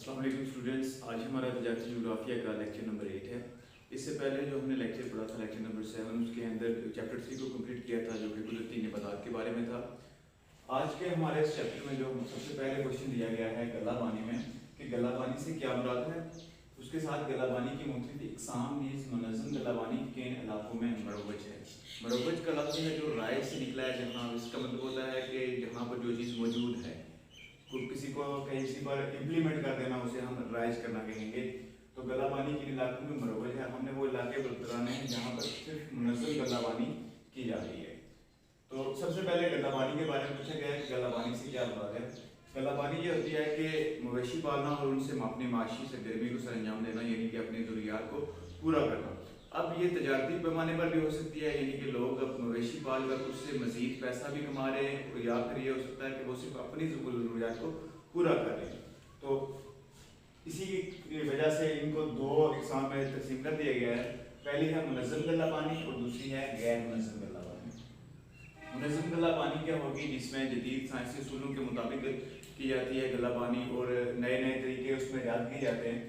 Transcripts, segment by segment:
अस्सलाम वालेकुम स्टूडेंट्स, आज हमारा तजारती जोग्राफिया का लेक्चर नंबर 8 है। इससे पहले जो हमने लेक्चर पढ़ा था लेक्चर नंबर 7, उसके अंदर चैप्टर 3 को कंप्लीट किया था जो कि कुदरती नबातात के बारे में था। आज के हमारे इस चैप्टर में जो सबसे पहले क्वेश्चन दिया गया है गल्लाबानी में कि गल्लाबानी से क्या मुराद है। उसके साथ गल्लाबानी की मुख्तलिफ इकसाम नीज़ मुनज़्ज़म गल्लाबानी किन इलाकों में मरोवज है। मरोवज का लफ्ज़ है जो राय से निकला है, जहाँ इसका मतलब होता है कि जहाँ पर जो चीज़ मौजूद है, किसी को किसी पर इम्प्लीमेंट कर देना, उसे हम राइज करना कहेंगे। तो गल्लाबानी के इलाकों में मरोवज है, हमने वो इलाके बताने हैं जहाँ पर सिर्फ मुनज़्ज़म गल्लाबानी की जा रही है। तो सबसे पहले गल्लाबानी के बारे में पूछा गया है कि गल्लाबानी से क्या मुराद है। गल्लाबानी ये होती है कि मवेशी पालना और उनसे अपनी माशी सरगर्मी को सरंजाम देना, यानी कि अपनी ज़रूरियात को पूरा करना। अब ये तजारती पैमाने पर भी हो सकती है, यानी कि लोग अब मवेशी पाल कर उससे मज़ीद पैसा भी कमा रहे हैं, या फिर ये हो सकता है कि वो सिर्फ अपनी ज़रूरियात को पूरा कर रहे हैं। तो इसी की वजह से इनको दो इकसाम में तकसीम कर दिया गया है। पहली है मुनज़्ज़म गल्लाबानी और दूसरी है गैर मुनज़्ज़म गल्लाबानी। मुनज़्ज़म गल्लाबानी क्या होगी, जिसमें जदीद साइंसी उसूलों के मुताबिक की जाती है गल्लाबानी और नए नए तरीके उसमें ईजाद किए जाते हैं।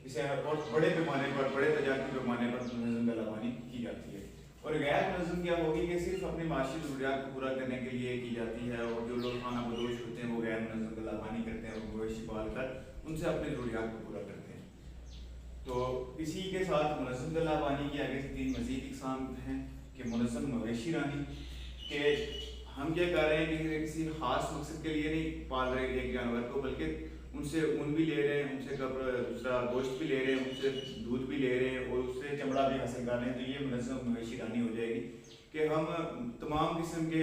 इसे और बड़े पैमाने पर, बड़े तजारती पैमाने पर मुनज़्ज़म गल्लाबानी की जाती है। और गैर मुनज़्ज़म क्या होगी कि सिर्फ अपनी माशी ज़रूरियात को पूरा करने के लिए की जाती है, और जो लोग खाना बदोश होते हैं वो गैर मुनज़्ज़म गल्लाबानी करते हैं और मवेशी पाल कर उनसे अपनी ज़रूरियात को पूरा करते हैं। तो इसी के साथ मुनज़्ज़म गल्लाबानी की आगे से 3 मज़ीद इकसाम हैं कि मुनज़्ज़म मवेशी रानी, कि हम क्या कर रहे हैं कि किसी खास मकसद के लिए नहीं पाल रहे एक जानवर को, बल्कि उनसे ऊन भी ले रहे हैं, उनसे दूसरा गोश्त भी ले रहे हैं, उनसे दूध भी ले रहे हैं और उससे चमड़ा भी हासिल कर रहे हैं। तो ये मुनज़्ज़म मवेशी रानी हो जाएगी कि हम तमाम किस्म के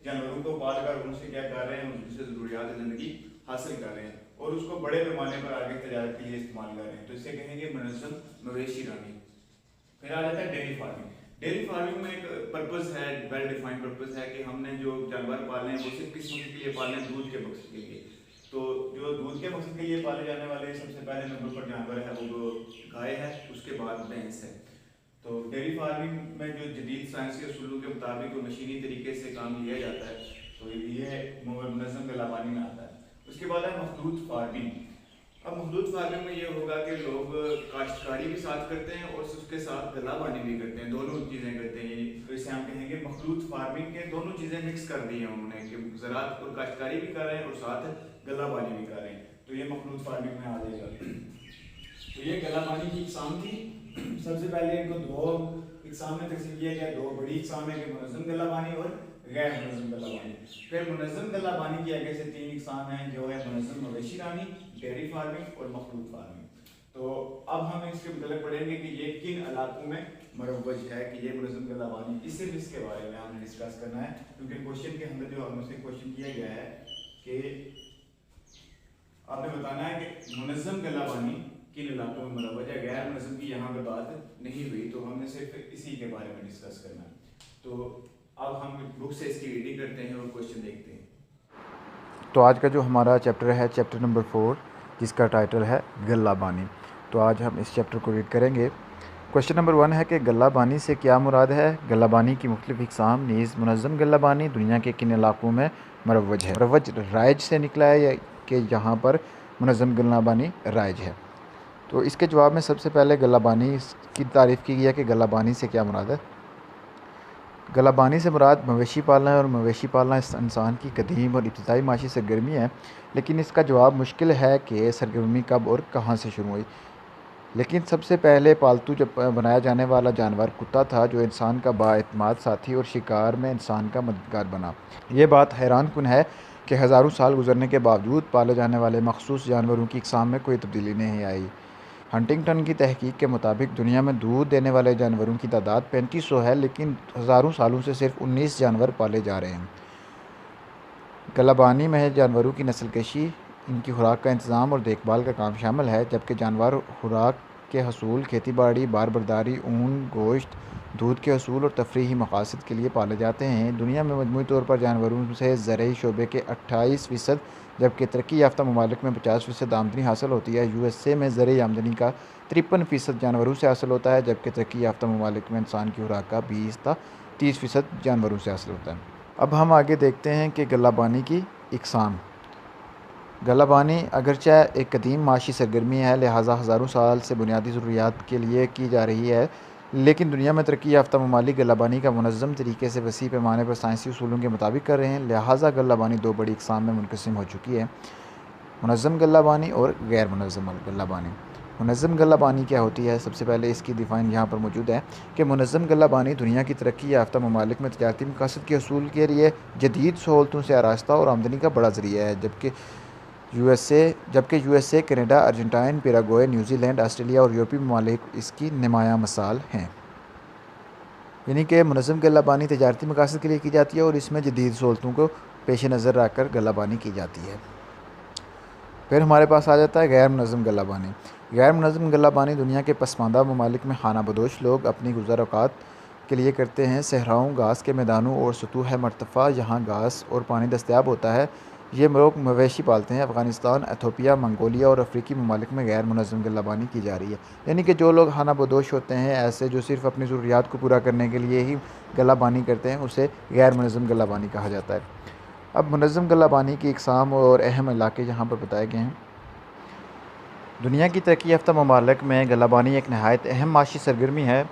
जानवरों को पाल कर उनसे क्या कर रहे हैं, उनसे ज़रूरियात ज़िंदगी हासिल कर रहे हैं और उसको बड़े पैमाने पर आगे तजारत के लिए इस्तेमाल कर रहे हैं। तो इसे कहेंगे मुनज़्ज़म मवेशी रानी। फिर आ जाता है डेयरी फार्मिंग। डेयरी फार्मिंग में एक पर्पस है, वेल डिफाइंड पर्पस है कि हमने जो जानवर पाले हैं वो सिर्फ किस मकसद के लिए पाले हैं, दूध के मकसद के लिए। तो जो दूध के मकसद के लिए पाले जाने वाले सबसे पहले नंबर पर जानवर है वो गाय है, उसके बाद भैंस है। तो डेयरी फार्मिंग में जो जदीद साइंसी असूलों के मुताबिक मशीनी तरीके से काम लिया जाता है, तो ये मुनज़्ज़म गल्लाबानी में आता है। उसके बाद है मखलूत फार्मिंग। अब मखलूत फार्मिंग में ये होगा कि लोग काश्तकारी भी साथ करते हैं और उसके साथ गल्लाबानी भी करते हैं, दोनों चीज़ें करते हैं। तो इसे हम कहेंगे मखलूत फार्मिंग के दोनों चीज़ें मिक्स कर दी हैं उन्होंने, कि ज़राअत और काश्तकारी भी कर रहे हैं और साथ गल्लाबानी भी कर रहे हैं। तो ये मखलूत फार्मिंग में आ जाएगा। तो ये गल्लाबानी की इकसाम थी। सबसे पहले इनको दो इकसाम में तकसीम किया गया, दो बड़ी इकसाम है कि मुनज़्ज़म गल्लाबानी और गैर मुनज़्ज़म गल्लाबानी। फिर मुनज़्ज़म गल्लाबानी की आगे से 3 इकसाम हैं, जो है मुनज़्ज़म मवेशी रानी, डेयरी फार्मिंग और मखलूत फार्मिंग। तो अब हम इसके मतलब पढ़ेंगे कि ये किन इलाकों में मरोवज है, कि ये मुनज़्ज़म गल्लाबानी, इससे भी इसके बारे में हमने डिस्कस करना है, क्योंकि क्वेश्चन के अंदर जो हमसे क्वेश्चन किया गया है कि आपने बताना है कि मुनज़्ज़म गल्लाबानी किन इलाकों में मरोवज है। गैर मुनज़्ज़म की यहाँ पर बात नहीं हुई, तो हमने सिर्फ इसी के बारे में डिस्कस करना है। तो अब हम बुक से इसकी रीडिंग करते हैं और क्वेश्चन देखते हैं। तो आज का जो हमारा चैप्टर है चैप्टर नंबर 4, जिसका टाइटल है गल्लाबानी। तो आज हम इस चैप्टर को रीड करेंगे। क्वेश्चन नंबर 1 है कि गल्लाबानी से क्या मुराद है। गल्लाबानी की मुख्तलिफ इकसाम नीज़ मुनज़्ज़म गल्लाबानी दुनिया के किन इलाकों में मरोवज है। मरोवज राइज से निकला है कि जहाँ पर मुनज़्ज़म गल्लाबानी राइज है। तो इसके जवाब में सबसे पहले गल्लाबानी की तारीफ़ की गई है कि गल्लाबानी से क्या मुराद है। गल्लाबानी से मुराद मवेशी पालना है और मवेशी पालना इस इंसान की कदीम और इब्तिदाई माशी सरगर्मी है, लेकिन इसका जवाब मुश्किल है कि सरगर्मी कब और कहाँ से शुरू हुई। लेकिन सबसे पहले पालतू जब बनाया जाने वाला जानवर कुत्ता था, जो इंसान का बाएतमाद साथी और शिकार में इंसान का मददगार बना। ये बात हैरान कुन है कि हज़ारों साल गुजरने के बावजूद पाले जाने वाले मखसूस जानवरों की इकसाम में कोई तब्दीली नहीं आई। हंटिंगटन की तहकीक के मुताबिक दुनिया में दूध देने वाले जानवरों की तादाद 3500 है, लेकिन हज़ारों सालों से सिर्फ 19 जानवर पाले जा रहे हैं। गल्लाबानी में जानवरों की नस्लकशी, इनकी खुराक का इंतज़ाम और देखभाल का काम शामिल है, जबकि जानवर खुराक के हसूल, खेती बाड़ी, बारबरदारी, ऊन, गोश्त, दूध के हसूल और तफरीही मकासद के लिए पाले जाते हैं। दुनिया में मजमूई तौर पर जानवरों से ज़रई शोबे के 28%, जबकि तरक्की याफ्ता ममालिक में 50% आमदनी हासिल होती है। USA में ज़रई आमदनी का 53% जानवरों से हासिल होता है, जबकि तरक्की याफ्ता ममालिक में इंसान की खुराक का 20-30% जानवरों से हासिल होता है। अब हम आगे देखते हैं कि गल्लाबानी की इकसाम। गल्लाबानी अगरचे एक कदीम माशी सरगर्मी है, लिहाजा हज़ारों साल से बुनियादी ज़रूरियात के लिए की जा रही है, लेकिन दुनिया में तरक्की याफ्ता ममालिक गल्लाबानी का मुनज़्ज़म तरीके से वसी पैमाने पर साइंसी उसूलों के मुताबिक कर रहे हैं। लिहाजा गल्लाबानी दो बड़ी इक़साम में मुनक़सिम हो चुकी है, मुनज़्ज़म गल्लाबानी और गैर मुनज़्ज़म गल्लाबानी। मुनज़्ज़म गल्लाबानी क्या होती है? सबसे पहले इसकी डिफ़ाइन यहाँ पर मौजूद है कि मुनज़्ज़म गल्लाबानी दुनिया की तरक्की याफ्ता ममालिक में तजारती मकासद के असूल के लिए जदीद सहूलतों से आरास्ता और आमदनी का बड़ा ज़रिया है, जबकि USA, Canada, Argentine, Paraguay, New Zealand, Australia और यूरोपीय ममालिक इसकी नुमायाँ मिसाल हैं। यानी कि मुनज़्ज़म गल्लाबानी तजारती मकासद के लिए की जाती है और इसमें जदीद सहूलतों को पेश नज़र रखकर गल्लाबानी की जाती है। फिर हमारे पास आ जाता है गैर मुनज़्ज़म गल्लाबानी। गैर मुनज़्ज़म गल्लाबानी दुनिया के पसमानदा ममालिक में खाना बदोश लोग अपनी गुज़र औक़ात के लिए करते हैं। सहराओं, घास के मैदानों और सतूह मरतफ़ा जहाँ घास और पानी दस्तयाब होता है, ये लोग मवेशी पालते हैं। अफ़गानिस्तान, इथियोपिया, मंगोलिया और अफ्रीकी ममालिक में गैर मुनज़्ज़म गल्लाबानी की जा रही है, यानी कि जो लोग खाना बदोश होते हैं, ऐसे जो सिर्फ़ अपनी ज़रूरियात को पूरा करने के लिए ही गल्लाबानी करते हैं, उसे गैर मुनज़्ज़म गल्लाबानी कहा जाता है। अब मुनज़्ज़म गल्लाबानी की इक़साम और अहम इलाके यहाँ पर बताए गए हैं। दुनिया की तरक्की याफ्ता ममालिक में गल्लाबानी एक नहायत अहम माशी सरगर्मी है।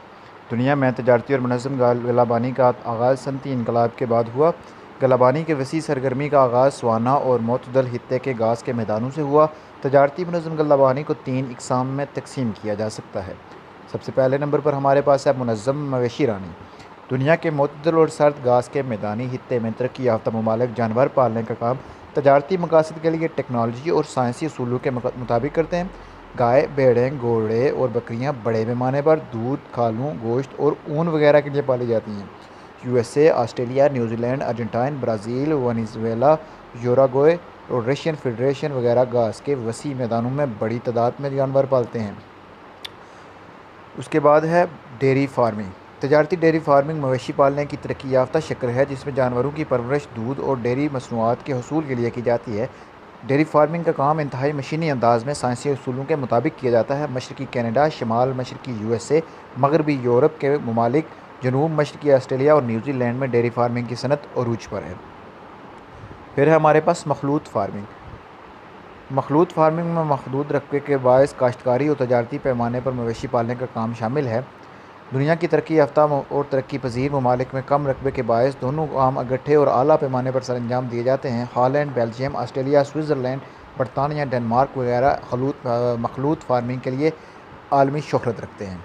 दुनिया में तजारती और मुनज़्ज़म गल्लाबानी का आगाज़ सनती इनकलाब के बाद हुआ। गल्लाबानी के वसी सरगर्मी का आगाज़ सवाना और मोतदल खित्ते के घास के मैदानों से हुआ। तजारती मुनज़्ज़म गल्लाबानी को तीन इक़साम में तकसीम किया जा सकता है। सबसे पहले नंबर पर हमारे पास है मुनज़्ज़म मवेशी रानी। दुनिया के मोतदल और सर्द घास के मैदानी खित्ते में तरक्की याफ्ता ममालिक जानवर पालने का काम तजारती मकासद के लिए टेक्नोलॉजी और साइंसी उसूलों के मुताबिक करते हैं। गाय, भेड़ें, घोड़े और बकरियां बड़े पैमाने पर दूध, खालों, गोश्त और ऊन वगैरह के लिए पाली जाती हैं। USA, Australia, New Zealand, Argentine, Brazil, Venezuela, Uruguay और रशियन फेडरेशन वगैरह घास के वसी मैदानों में बड़ी तादाद में जानवर पालते हैं। उसके बाद है डेयरी फार्मिंग। तजारती डेयरी फार्मिंग मवेशी पालने की तरक्की याफ्ता शक्ल है, जिसमें जानवरों की परवरिश, दूध और डेयरी मसनूआत के हसूल के लिए की जाती है। डेयरी फार्मिंग का काम इंतहाई मशीनी अंदाज में साइंसी उसूलों के मुताबिक किया जाता है। मशरकी कनाडा, शमाल मशरकी यूएसए, मगरबी यूरोप के ममालिक, जनूब मशरकी ऑस्ट्रेलिया और न्यूजीलैंड में डेयरी फार्मिंग की सनत अरूज पर है। फिर है हमारे पास मखलूत फार्मिंग। मखलूत फार्मिंग में महदूद रकबे के बायस काश्तकारी और तजारती पैमाने पर मवेशी पालने का काम शामिल है। दुनिया की तरक्की याफ्ता और तरक्की पजीर ममालिक में कम रकबे के बायस दोनों काम इकट्ठे और आला पैमाने पर सर अंजाम दिए जाते हैं। हॉलैंड, बेल्जियम, ऑस्ट्रेलिया, स्विट्ज़रलैंड, बरतानिया, डेनमार्क वगैरह मखलूत फार्मिंग के लिए आलमी शोहरत रखते हैं।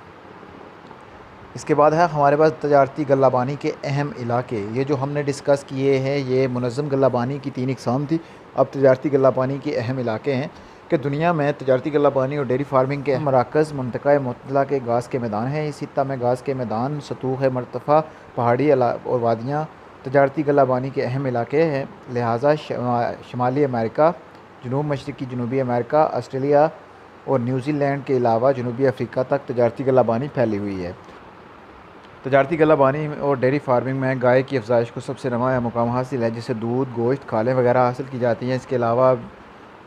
इसके बाद है हमारे पास तजारती गल्लाबानी के अहम इलाके। ये जो हमने डिस्कस किए हैं, ये मुनज़्ज़म गल्लाबानी की तीन इक़साम थी। अब तजारती गल्लाबानी के अहम इलाके हैं कि दुनिया में तजारती गल्लाबानी और डेयरी फार्मिंग के मराकज़ मुंतक़ा मोतदला के घास के मैदान हैं। इस खित्ता में घास के मैदान, सतूह मरतफ़ा, पहाड़ी और वादियाँ तजारती गल्लाबानी के अहम इलाके हैं। लिहाजा शमाली अमेरिका, जनूब मशरक़ी जनूबी अमेरिका, ऑस्ट्रेलिया और न्यूजीलैंड के अलावा जनूबी अफ्रीका तक तजारती गल्लाबानी फैली हुई है। तजारती गल्लाबानी और डेयरी फार्मिंग में गाय की अफजाइश को सबसे नुमाया मुकाम हासिल है, जिससे दूध, गोश्त, खालें वगैरह हासिल की जाती हैं। इसके अलावा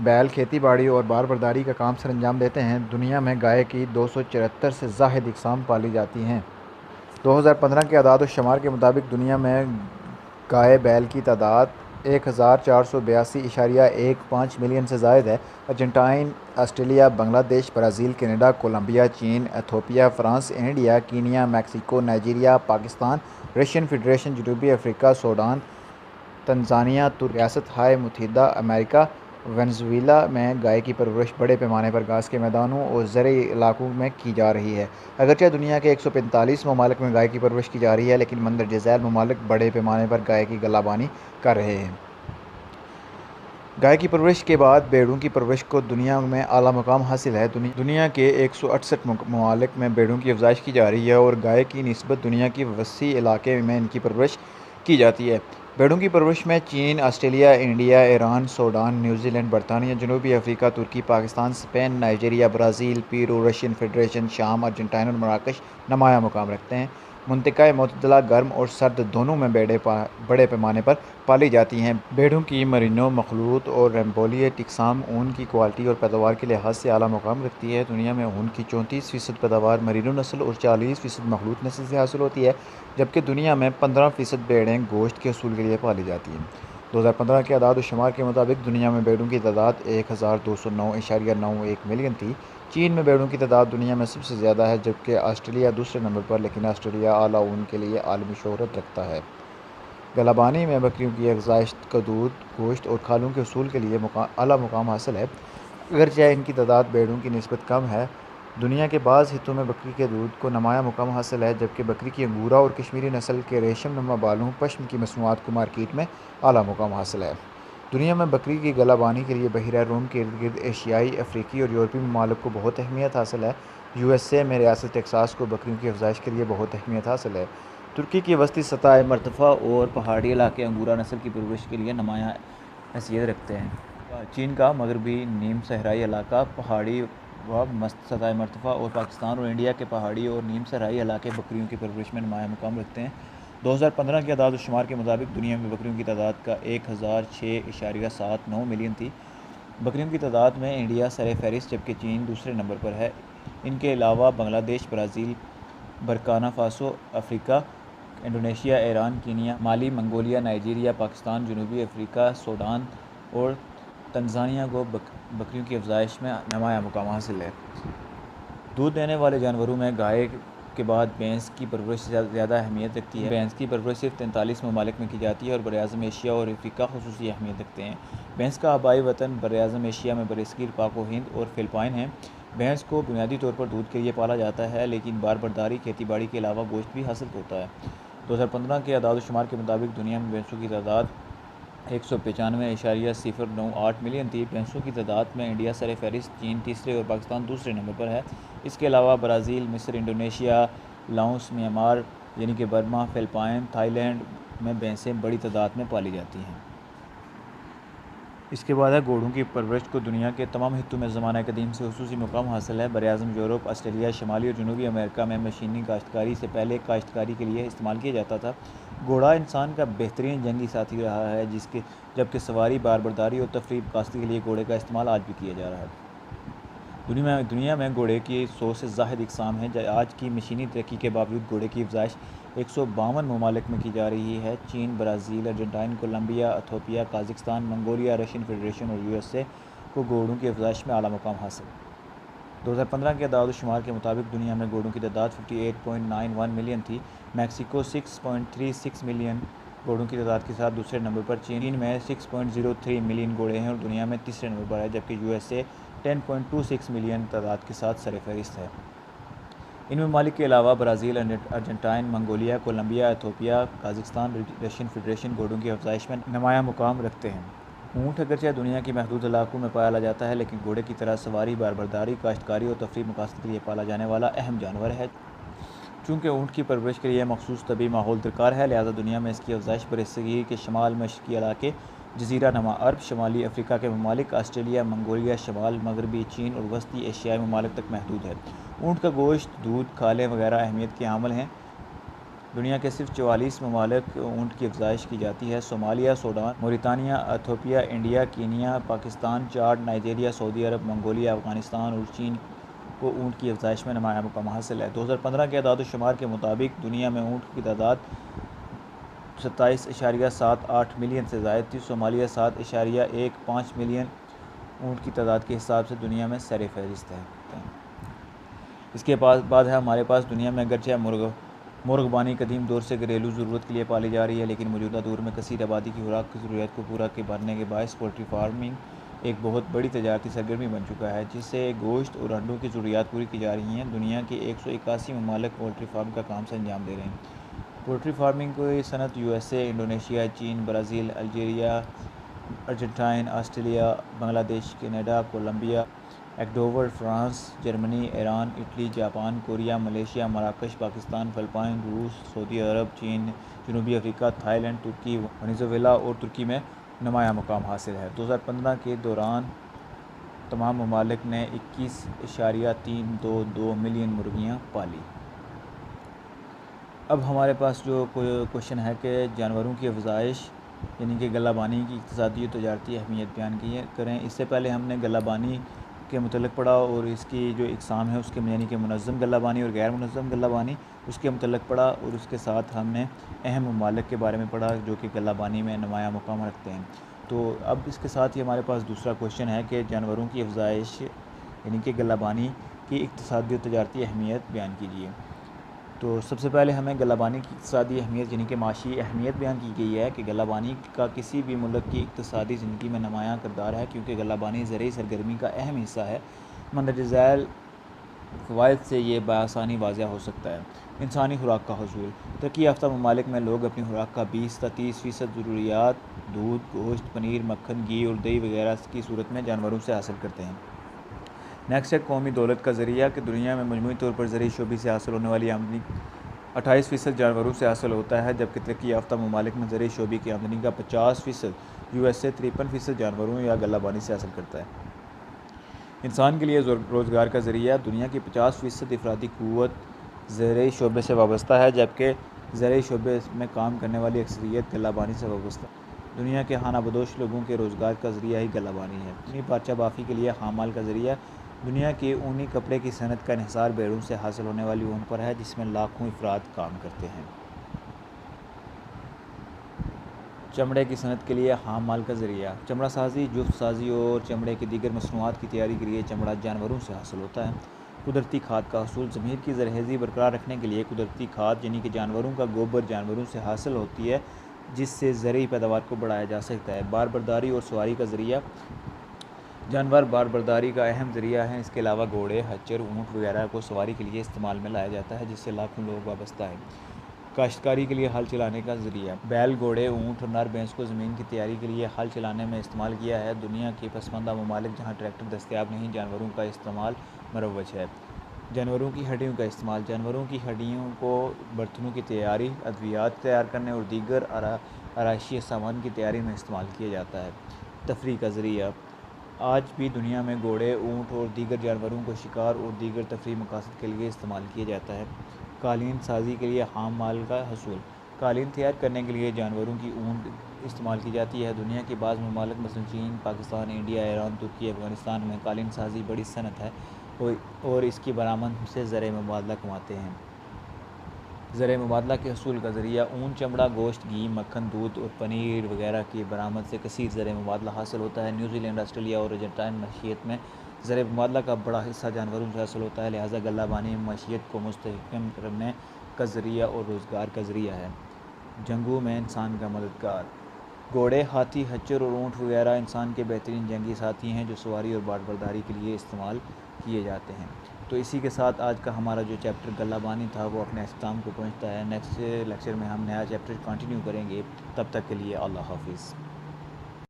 बैल खेती बाड़ी और बार बर्दारी का काम सर अंजाम देते हैं। दुनिया में गाय की 274 से ज़ायद इक़साम पाली जाती हैं। 2015 के आदाद और शुमार के मुताबिक दुनिया में गाय बैल की तादाद 1482.15 मिलियन से ज़ायद है। Argentine, Australia, Bangladesh, Brazil, Canada, Colombia, चीन, Ethiopia, France, India, Kenya, Mexico, Nigeria, Pakistan, Russian Federation, जनूबी अफ्रीका, सूडान, तंजानिया, रियासत हाय मुत्तहिदा अमेरिका, वेनेज़ुएला में गाय की परवरिश बड़े पैमाने पर घास के मैदानों और ज़रई इलाकों में की जा रही है। अगरचे दुनिया के 145 ममालिक में गाय की परवरिश की जा रही है, लेकिन मंदरजा झैल ममालिक बड़े पैमाने पर गाय की गल्लाबानी कर रहे हैं। गाय की परवरिश के बाद भेड़ों की परवरिश को दुनिया में आला मुकाम हासिल है। दुनिया के 168 ममालिक में भेड़ों की अफजाइश की जा रही है और गाय की निस्बत दुनिया की वसी इलाके में इनकी परवरिश की जाती है। भेड़ों की परवरिश में चीन, Australia, India, Iran, Sudan, New Zealand, बरतानिया, जनूबी अफ्रीका, तुर्की, Pakistan, Spain, Nigeria, Brazil, Peru, Russian Federation, शाम, अर्जेंटाइन और मराकश नुमाया मुकाम रखते हैं। मुंतक़ा मोतदला गर्म और सर्द दोनों में बड़े पैमाने पर पाली जाती हैं। भेड़ों की मरीनो, मखलूत और रैम्बोलिएट इक़साम ऊन की क्वालिटी और पैदावार के लिहाज से आला मुकाम रखती है। दुनिया में ऊन की 34% पैदावार मरीनो नस्ल और 40% मखलूत नस्ल से हासिल होती है, जबकि दुनिया में 15% भेड़ें गोश्त के असूल के लिए पाली जाती हैं। 2015 के आदाद व शुमार के मुताबिक दुनिया में भेड़ों की तादाद 1209.91 मिलियन थी। चीन में भेड़ों की तादाद दुनिया में सबसे ज़्यादा है, जबकि ऑस्ट्रेलिया दूसरे नंबर पर, लेकिन ऑस्ट्रेलिया आला ऊन के लिए आलमी शोहरत रखता है। गलाबानी में बकरियों की अगज़ाइश का दूध, गोश्त और खालों के असूल के लिए आला मुकाम हासिल है। अगरचे इनकी तादाद भेड़ों की निस्बत कम है। दुनिया के बाज़ हिस्सों में बकरी के दूध को नुमाया मुकाम हासिल है, जबकि बकरी की अंगूरा और कश्मीरी नस्ल के रेशम नुमा बालों पश्म की मसनूआत को मार्केट में आला मुकाम हासिल है। दुनिया में बकरी की गलाबानी के लिए बहिरा रूम के इर्द गिर्द एशियाई, अफ्रीकी और यूरोपीय ममालिक को बहुत अहमियत हासिल है। USA में रियासत टेक्सास को बकरियों की अफजाइश के लिए बहुत अहमियत हासिल है। तुर्की की वस्ती सतह मरतफ़ा और पहाड़ी इलाके अंगूरा नस्ल की परवरिश के लिए नुमाया हैसियत रखते हैं। चीन का मगरबी नीम सहराई इलाका, पहाड़ी व मस्त सतह मरतफ़ा और पाकिस्तान और इंडिया के पहाड़ी और नीम सहराई इलाके बकरियों की परवरिश में नुमाया मुकाम रखते हैं। 2015 के आदाद शुमार के मुताबिक दुनिया में बकरियों की तादाद का 1006.79 मिलियन थी। बकरियों की तादाद में इंडिया सर फहरिस्त, जबकि चीन दूसरे नंबर पर है। इनके अलावा Bangladesh, Brazil, Burkina Faso, Africa, Indonesia, Iran, Kenya, Mali, Mongolia, Nigeria, Pakistan, जनूबी अफ्रीका, सूडान और तंजानिया को बकरियों की अफजाइश में नुमाया मुकाम हासिल है। दूध देने वाले जानवरों में गाय के बाद भैंस की परवरिश ज़्यादा अहमियत रखती है। भैंस की परवरिश सिर्फ 43 ममालिक में की जाती है और बरआज़म एशिया और अफ्रीका खुसूसी अहमियत रखते हैं। भैंस का आबाई वतन बरआज़म एशिया में बरसगीर, पाक व हिंद और फ़िलिपाइन है। भैंस को बुनियादी तौर पर दूध के लिए पाला जाता है, लेकिन बारबरदारी, खेती बाड़ी के अलावा गोश्त भी हासिल होता है। 2015 के आदाद शुमार के मुताबिक दुनिया में भैंसों की तादाद 195.098 मिलियन थी। भैंसों की तादाद में इंडिया सर फहरिस्त, चीन तीसरे और पाकिस्तान दूसरे नंबर पर है। इसके अलावा ब्राज़ील, मिस्र, इंडोनेशिया, लाओस, म्यांमार यानी कि बर्मा, फ़िलिपाइन, थाईलैंड में भैंसें बड़ी तादाद में पाली जाती हैं। इसके बाद है घोड़ों की परवरिश को दुनिया के तमाम हिस्सों में ज़माना कदीम से खुसूसी मुकाम हासिल है। बरआज़म यूरोप, ऑस्ट्रेलिया, शमाली और जनूबी अमेरिका में मशीनी काश्तकारी से पहले काश्तकारी के लिए इस्तेमाल किया जाता था। घोड़ा इंसान का बेहतरीन जंगी साथी रहा है, जबकि सवारी, बारबरदारी और तफरीह काश्ती के लिए घोड़े का इस्तेमाल आज भी किया जा रहा है। दुनिया में घोड़े की 100 से ज़ायद इकसाम हैं। आज की मशीनी तरक्की के बावजूद घोड़े की अफजाइश 152 ममालिक में की जा रही है। चीन, Brazil, Argentina, Colombia, Ethiopia, Kazakhstan, Mongolia, Russian Federation और USA को घोड़ों की अफजाइश में आला मुकाम हासिल। 2015 के आदाद शुमार के मुताबिक दुनिया में घोड़ों की तादाद 58.91 मिलियन थी। मैक्सिको 6.36 मिलियन घोड़ों की तादाद के साथ दूसरे नंबर पर, चीन में 6.03 मिलियन घोड़े हैं और दुनिया में तीसरे नंबर पर है, जबकि USA 10.26 मिलियन तादाद के साथ सरफहरिस्त है। इन ममालिक के अलावा Brazil, Argentina, Mongolia, Colombia, Ethiopia, Kazakhstan, Russian Federation घोड़ों की अफजाइश में नुमाया मुकाम रखते हैं। ऊँट अगरचे दुनिया के महदूद इलाकों में पाला जाता है, लेकिन घोड़े की तरह सवारी, बारबरदारी, काश्तकारी और तफरीह मकासद के लिए पाला जाने वाला अहम जानवर है। चूँकि ऊँट की परवरिश के लिए मखसूस तबी माहौल दरकार है, लिहाजा दुनिया में इसकी अफजाइश बरसगीर के शमाल मशरकी इलाके, जजीरा नमा अरब, शमाली अफ्रीका के ममालिक, ऑस्ट्रेलिया, मंगोलिया, शमाल मगरबी चीन और वस्ती एशियाई ममालिक तक महदूद है। ऊँट का गोश्त, दूध, खालें वगैरह अहमियत के हामिल हैं। दुनिया के सिर्फ 44 ममालिक ऊँट की अफजाइश की जाती है। Somalia, Sudan, Mauritania, Ethiopia, India, Kenya, Pakistan, Chad, Nigeria, Saudi Arab, Mongolia, Afghanistan और चीन को ऊँट की अफजाइश में नुमाया मुकाम हासिल है। 2015 के आदाद शुमार के मुताबिक दुनिया में ऊँट की तादाद 27.78 मिलियन से ज़ायद थी। सोमालिया 7.15 मिलियन ऊँट की तादाद के हिसाब से दुनिया में सर फहरिस्त है। इसके बाद है हमारे पास दुनिया में अगरचे मुर्गबानी कदीम दौर से घरेलू ज़रूरत के लिए पाली जा रही है, लेकिन मौजूदा दौर में कसीर आबादी की खुराक की ज़रूरत को पूरा करने के बायस पोल्ट्री फार्मिंग एक बहुत बड़ी तजारती सरगर्मी बन चुका है, जिससे गोश्त और अंडों की ज़रूरियात पूरी की जा रही हैं। दुनिया के 181 ममालिक पोल्ट्री फार्म का काम से अंजाम दे रहे हैं। पोल्ट्री फार्मिंग की सनत USA, इंडोनेशिया, चीन, Brazil, Algeria, Argentina, Australia, Bangladesh, Canada, Colombia, Ecuador, France, Germany, Iran, Italy, Japan, Korea, Malaysia, मराकश, पाकिस्तान, फ़िलिपाइन, रूस, सऊदी अरब, चीन, जनूबी अफ्रीका, थाईलैंड, तुर्की, वेनेजुएला और तुर्की में नुमाया मुकाम हासिल है। 2015 के दौरान तमाम ममालिक ने 21.322 मिलियन मुर्गियाँ पाली। अब हमारे पास जो कोई क्वेश्चन है कि जानवरों की अफजाइश यानी कि गलाबानी की इक़्तिसादी और तजारती अहमियत बयान करें। इससे पहले हमने गलाबानी के मतलब पढ़ा और इसकी जो इकसाम है उसके यानी कि मुनज़्ज़म गल्लाबानी और गैर मुनज़्ज़म गल्लाबानी उसके मतलब पढ़ा, और उसके साथ हमने अहम ममालिक के बारे में पढ़ा जो कि गल्लाबानी में नुमाया मुकाम रखते हैं। तो अब इसके साथ ही हमारे पास दूसरा क्वेश्चन है कि जानवरों की अफजाइश यानी कि गल्लाबानी की इक़्तिसादी और तजारती अहमियत बयान कीजिए। तो सबसे पहले हमें गल्लाबानी की इक़्तिसादी अहमियत यानी कि माशी अहमियत बयान की गई है कि गल्लाबानी का किसी भी मुल्क की इक़्तिसादी ज़िंदगी में नुमायाँ किरदार है, क्योंकि गल्लाबानी ज़रूरी सरगर्मी का अहम हिस्सा है। मंदरजा झैल फ़वाइद से ये बआसानी वाज़ह हो सकता है। इंसानी खुराक का हसूल। तरक्की याफ्ता ममालिक में लोग अपनी खुराक का 20 से 30% ज़रूरियात दूध, गोश्त, पनीर, मक्खन, घी और दही वगैरह की सूरत में जानवरों से हासिल करते हैं। नेक्स्ट है कौमी दौलत का ज़रिया कि दुनिया में मजमूई तौर पर ज़रूरी शोबे से हासिल होने वाली आमदनी 28% जानवरों से हासिल होता है, जबकि तरक्की याफ्ता ममालिक में ज़रूरी शोबे की आमदनी का 50%, USA 53% जानवरों या गल्लाबानी से हासिल करता है। इंसान के लिए रोज़गार का ज़रिया दुनिया की 50% अफरादी क़ुव्वत ज़रूरी शोबे से वाबस्ता है, जबकि ज़रूरी शोबे में काम करने वाली अक्सरियत गल्लाबानी से वाबस्ता है। दुनिया के खानाबदोश लोगों के रोज़गार का ज़रिया ही गल्लाबानी है। अपनी पार्चा बाफ़ी के लिए खाम माल का ज़रिया दुनिया की ऊनी कपड़े की सनत का इन्हिसार बैरून से हासिल होने वाली ऊन पर है, जिसमें लाखों अफराद काम करते हैं। चमड़े की सनत के लिए खाम माल का ज़रिया चमड़ा साजी, जुफ्त साजी और चमड़े की दीगर मसनूआत की तैयारी के लिए चमड़ा जानवरों से हासिल होता है। कुदरती खाद का हसूल ज़मीर की ज़रहेज़ी बरकरार रखने के लिए कुदरती खाद यानी कि जानवरों का गोबर जानवरों से हासिल होती है, जिससे ज़रूरी पैदावार को बढ़ाया जा सकता है। बार बर्दारी और सवारी का ज़रिया जानवर बार बर्दारी का अहम ज़रिया है। इसके अलावा घोड़े, खच्चर, ऊँट वगैरह को सवारी के लिए इस्तेमाल में लाया जाता है, जिससे लाखों लोग वाबस्ता है। काश्तकारी के लिए हल चलाने का ज़रिया बैल, घोड़े, ऊँट और नर भैंस को ज़मीन की तैयारी के लिए हल चलाने में इस्तेमाल किया है। दुनिया के पसमानदा ममालिक जहाँ ट्रैक्टर दस्तयाब नहीं, जानवरों का इस्तेमाल मरवज है। जानवरों की हड्डियों का इस्तेमाल जानवरों की हड्डियों को बर्तनों की तैयारी, अद्वियात तैयार करने और दीगर आराइशी सामान की तैयारी में इस्तेमाल किया जाता है। तफरीह का ज़रिया आज भी दुनिया में घोड़े, ऊँट और दीगर जानवरों को शिकार और दीगर तफरीह मकासद के लिए इस्तेमाल किया जाता है। कालीन साजी के लिए खाम माल का हसूल कालीन तैयार करने के लिए जानवरों की ऊन इस्तेमाल की जाती है। दुनिया के बाज़ ममालिक मसलन चीन, पाकिस्तान, इंडिया, ईरान, तुर्की, अफ़गानिस्तान में कालीन साजी बड़ी सनत है और इसकी बरामद से ज़र मुबादला कमाते हैं। ज़र मुबादला के हसूल का ज़रिया ऊन, चमड़ा, गोश्त, घी, मक्खन, दूध और पनीर वगैरह की बरामद से कसीर ज़र मुबादला हासिल होता है। न्यूजीलैंड, ऑस्ट्रेलिया और अर्जेंटीना मशीयत में ज़र मुबादला का बड़ा हिस्सा जानवरों से हासिल होता है, लिहाजा गल्लाबानी मशीयत को मुस्तहकम करने का ज़रिया और रोज़गार का ज़रिया है। जंगों में इंसान का मददगार घोड़े, हाथी, खच्चर और ऊँट वगैरह इंसान के बेहतरीन जंगी साथी हैं जो सवारी और बारबरदारी के लिए इस्तेमाल किए जाते हैं। तो इसी के साथ आज का हमारा जो चैप्टर गल्लाबानी था वो अपने अख्ताम को पहुंचता है। नेक्स्ट लेक्चर में हम नया चैप्टर कंटिन्यू करेंगे। तब तक के लिए अल्लाह हाफिज़।